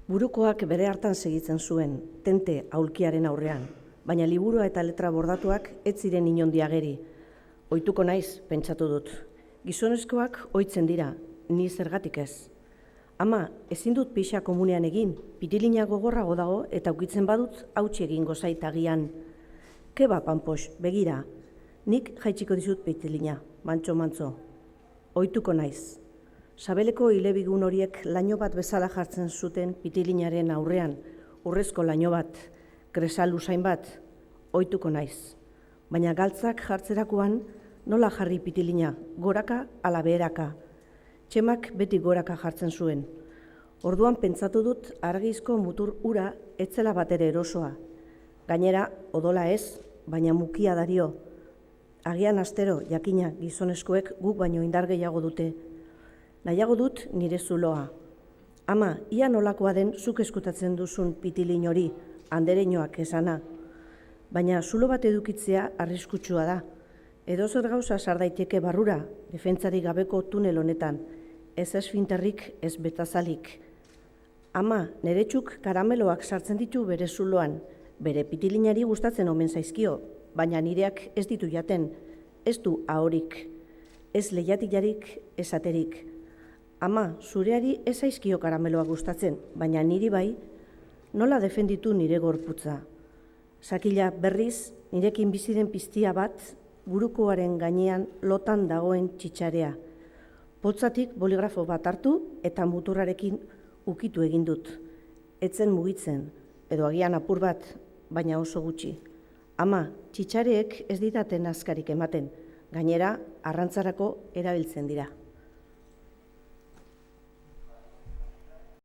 Burukoak bere hartan segitzen zuen, tente aulkiaren aurrean, baina liburua eta letra bordatuak ez ziren inondi ageri. Ohituko naiz, pentsatu dut. Gizonezkoak ohitzen dira, ni zergatik ez. Ama, ezin dut pixa komunean egin, pitilina gogorrago dago eta ukitzen badut hautsi egingo zait agian. Keba, Panpox, begira, nik jaitsiko dizut pitilina, mantxo. Ohituko naiz. Sabeleko hilebigun horiek laino bat bezala jartzen zuten pitilinaren aurrean, urrezko laino bat, kresal usain bat, ohituko naiz. Baina galtzak jartzerakoan nola jarri pitilina, goraka ala beheraka. Txemak beti goraka jartzen zuen. Orduan pentsatu dut argizko mutur ura etzela batere erosoa. Gainera, odola ez, baina mukia dario. Agian astero, jakina, gizonezkoek guk baino indar gehiago dute. Nahiago dut nire zuloa. Ama, ia nolakoa den zuk eskutatzen duzun pitilin hori, andereñoak esana. Baina zulo bat edukitzea arriskutsua da. Edozer gauza sar daiteke barrura, defentzari gabeko tunel honetan, ez esfinterrik, ez betazalik. Ama, nere txuk karameloak sartzen ditu bere zuloan, bere pitilinari gustatzen omen zaizkio, baina nireak ez ditu jaten, ez du ahorik, ez lehiatilarik, ez aterik. Ama, zureari ez zaizkio karameloa gustatzen, baina niri bai, nola defenditu nire gorputza. Sakila berriz, nirekin biziren piztia bat, burukoaren gainean lotan dagoen txitxarea. Potzatik boligrafo bat hartu eta muturrarekin ukitu egin dut. Etzen mugitzen, edo agian apur bat, baina oso gutxi. Ama, txitxareek ez didaten azkarik ematen, gainera arrantzarako erabiltzen dira.